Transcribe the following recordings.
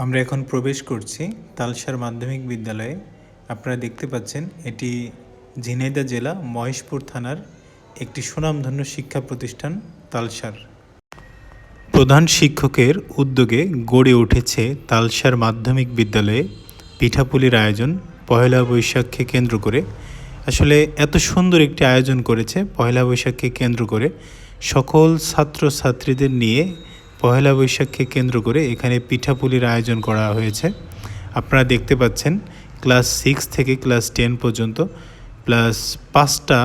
আমরা এখন প্রবেশ করছি তালসার মাধ্যমিক বিদ্যালয়ে। আপনারা দেখতে পাচ্ছেন এটি ঝিনাইদহ জেলা মহেশপুর থানার একটি সুনামধন্য শিক্ষা প্রতিষ্ঠান তালসার। প্রধান শিক্ষকের উদ্যোগে গড়ে উঠেছে তালসার মাধ্যমিক বিদ্যালয়ে পিঠাপুলির আয়োজন পহেলা বৈশাখকে কেন্দ্র করে। আসলে এত সুন্দর একটি আয়োজন করেছে পহেলা বৈশাখকে কেন্দ্র করে, সকল ছাত্রছাত্রীদের নিয়ে পহেলা বৈশাখকে কেন্দ্র করে এখানে পিঠাপুলির আয়োজন করা হয়েছে। আপনারা দেখতে পাচ্ছেন ক্লাস 6 থেকে ক্লাস 10 পর্যন্ত প্লাস 5টা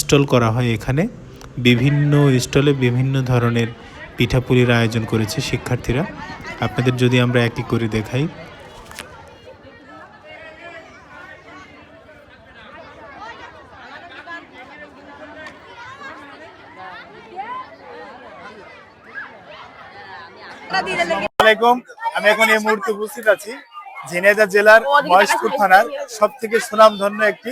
স্টল করা হয় এখানে। বিভিন্ন স্টলে বিভিন্ন ধরনের পিঠাপুলির আয়োজন করেছে শিক্ষার্থীরা। আপনাদের যদি আমরা একটি করে দেখাই, আমি এখন এই মুহূর্তে উপস্থিত আছি ঝিনাইদহ জেলার মহেশপুর থানার সব থেকে সুনামধন্য একটি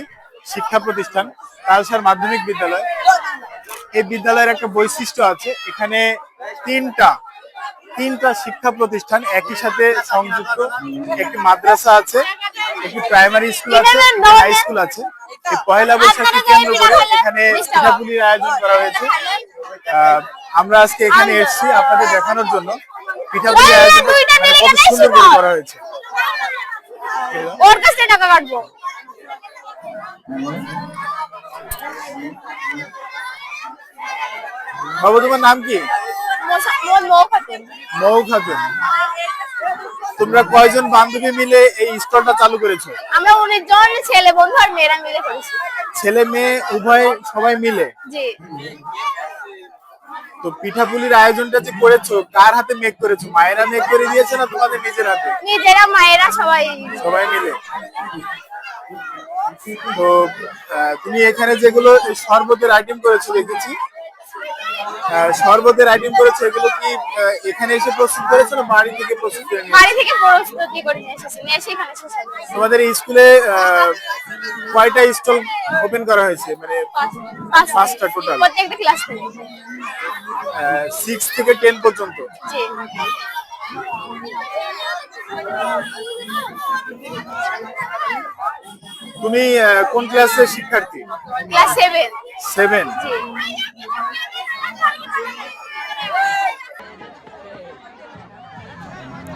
শিক্ষা প্রতিষ্ঠান তালসার মাধ্যমিক বিদ্যালয়। এই বিদ্যালয়ের একটা বৈশিষ্ট্য আছে, এখানে তিনটা শিক্ষা প্রতিষ্ঠান একই সাথে সংযুক্ত। একটি মাদ্রাসা আছে, একটি প্রাইমারি স্কুল আছে, হাই স্কুল আছে। এই পহেলা বৈশাখকে কেন্দ্র করে এখানে পিঠাপুলির আয়োজন করা হয়েছে। আমরা আজকে এখানে এসেছি আপনাদের দেখানোর জন্য পিঠাপুলির আয়োজন কত সুন্দর করে করা হয়েছে। ওর কাছে টাকা কাটবো। বাবু, তোমার নাম কি? মৌ খাতুন। তোমরা কয়জন বান্ধবী মিলে এই স্টলটা চালু করেছো? আমরা 19 জন ছেলে বন্ধু আর মেয়েরা মিলে করেছি। ছেলে মেয়ে উভয় সবাই মিলে? জি। তো পিঠাপুলির আয়োজনটা যে করেছো কার হাতে মেক করেছো? মায়েরা মেক করে দিয়েছে না তোমাদের নিজের হাতে? নিজেরা, মায়েরা, সবাই মিলে। তো তুমি এখানে যেগুলো শরবতের আইটেম করেছো দেখেছি, শরবতের আইটেম করেছো, এগুলো কি এখানে এসে প্রস্তুত করেছো না বাড়ি থেকে প্রস্তুত করে নিয়েছো? বাড়ি থেকে প্রস্তুতি করে নিয়ে এসেছি, নিয়ে এসে এখানে এসেছি। তোমাদের এই স্কুলে কয়টা স্টল ওপেন করা হয়েছে? মানে 5টা টোটাল, প্রত্যেকটা ক্লাস থেকে 6 থেকে 10 পর্যন্ত। জি। তুমি কোন ক্লাসের শিক্ষার্থী? ক্লাস 7। জি।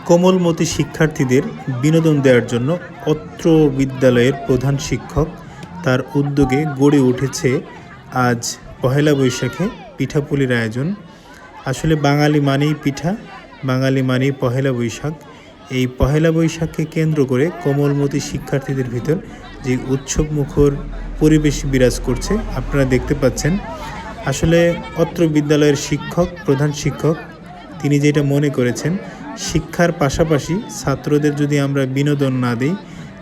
কোমলমতি শিক্ষার্থীদের বিনোদন দেওয়ার জন্য অত্র বিদ্যালয়ের প্রধান শিক্ষক তার উদ্যোগে গড়ে উঠেছে আজ পহেলা বৈশাখে পিঠাপুলির আয়োজন। আসলে বাঙালি মানেই পিঠা, বাঙালি মানেই পহেলা বৈশাখ। এই পহেলা বৈশাখকে কেন্দ্র করে কোমলমতি শিক্ষার্থীদের ভিতর যে উৎসবমুখর পরিবেশ বিরাজ করছে আপনারা দেখতে পাচ্ছেন। আসলে অত্র বিদ্যালয়ের শিক্ষক, প্রধান শিক্ষক, তিনি যেটা মনে করেছেন, শিক্ষার পাশাপাশি ছাত্রদের যদি আমরা বিনোদন না দিই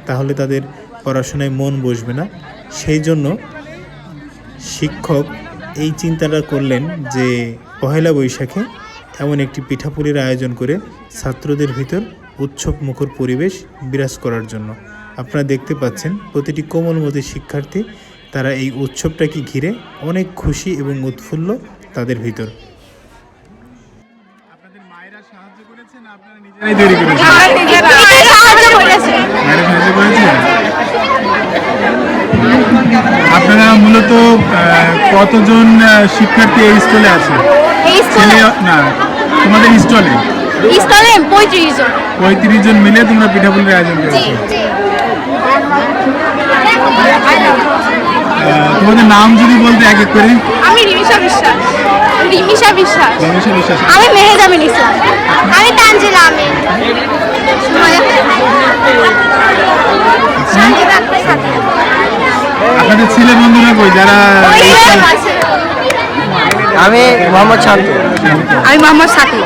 তাহলে তাদের পড়াশোনায় মন বসবে না। সেই জন্য শিক্ষক এই চিন্তাটা করলেন যে পহেলা বৈশাখে এমন একটি পিঠাপুলির আয়োজন করে ছাত্রদের ভিতর উৎসবমুখর পরিবেশ বিরাজ করার জন্য। আপনারা দেখতে পাচ্ছেন প্রতিটি কোমলমতি শিক্ষার্থী তারা এই উৎসবটাকে ঘিরে অনেক খুশি এবং উৎফুল্ল তাদের ভিতর। আপনাদের মায়েরা সাহায্য করেছেন না আপনারা নিজেরাই তৈরি করেছেন? সাহায্য করেছে। মায়েরা সাহায্য করেছে। আপনারা মূলত কতজন শিক্ষার্থী এই স্টলে আছে? এই স্কুলে না, তোমাদের স্টলে 35 জন। 35 জন মিলে তোমরা পিঠাপুলির আয়োজন করেছো। জি। তোমাদের নাম যদি বলতে এক এক করে। আমি রিমিশা বিশ্বাস। আমি মেহেজামিন ইসলাম। আমি তানজিলা আমিন। আপনাদের ছেলে বন্ধুরা কই যারা? আমি মোহাম্মদ শান্ত। আমি মোহাম্মদ সাকি।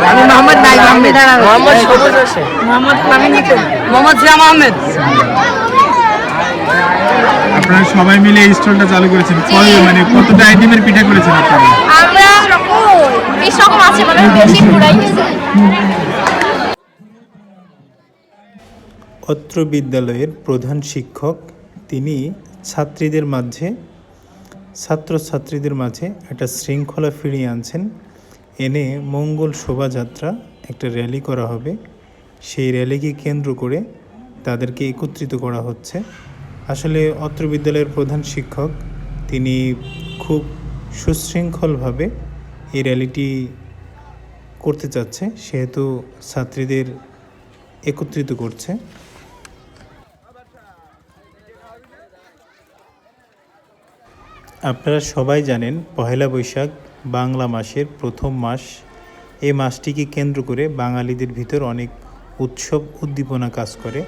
আমি মোহাম্মদ নাইম আহমেদ। মোহাম্মদ সবুজ হোসেন। মোহাম্মদ আমিন নিকুল। মোহাম্মদ জিয়াম আহমেদ। আপনারা সবাই মিলে এই স্টলটা চালু করেছেন। মানে কতটা আইটেমের পিঠা করেছেন আপনারা? আমরা 20 রকম আছে, মানে বেশি পুরাই গেছে। অত্র বিদ্যালয়ের প্রধান শিক্ষক তিনি ছাত্রছাত্রীদের মাঝে একটা শৃঙ্খলা ফিরিয়ে আনছেন। এনে মঙ্গল শোভাযাত্রা, একটা র্যালি করা হবে, সেই র্যালিকে কেন্দ্র করে তাদেরকে একত্রিত করা হচ্ছে। আসলে অত্র বিদ্যালয়ের প্রধান শিক্ষক তিনি খুব সুশৃঙ্খলভাবে এই র্যালিটি করতে চাচ্ছে, সেহেতু ছাত্রীদের একত্রিত করছে। আপনারা সবাই জানেন পহেলা বৈশাখ বাংলা মাসের প্রথম মাস। এই মাসটিকে কেন্দ্র করে বাঙালিদের ভিতর অনেক উৎসব উদ্দীপনা কাজ করে।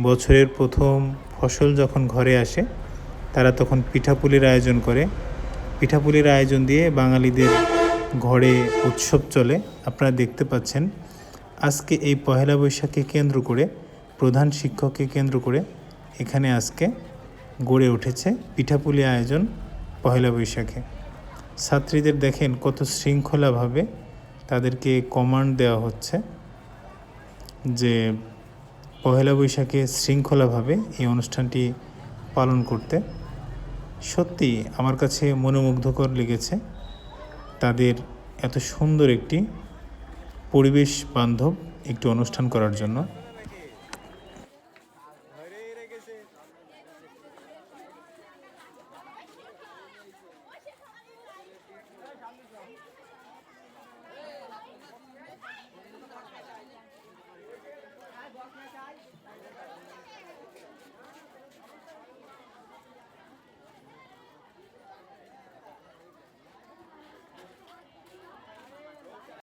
বছরের প্রথম ফসল যখন ঘরে আসে তারা তখন পিঠাপুলির আয়োজন করে। পিঠাপুলির আয়োজন দিয়ে বাঙালিদের ঘরে উৎসব চলে। আপনারা দেখতে পাচ্ছেন আজকে এই পহেলা বৈশাখকে কেন্দ্র করে, প্রধান শিক্ষককে কেন্দ্র করে এখানে আজকে গড়ে উঠেছে পিঠাপুলি আয়োজন পহেলা বৈশাখে। ছাত্রীদের দেখেন কত শৃঙ্খলাভাবে তাদেরকে কমান্ড দেওয়া হচ্ছে যে পহেলা বৈশাখে শৃঙ্খলাভাবে এই অনুষ্ঠানটি পালন করতে। সত্যি আমার কাছে মনোমুগ্ধকর লেগেছে তাদের এত সুন্দর একটি পরিবেশ বান্ধব একটি অনুষ্ঠান করার জন্য।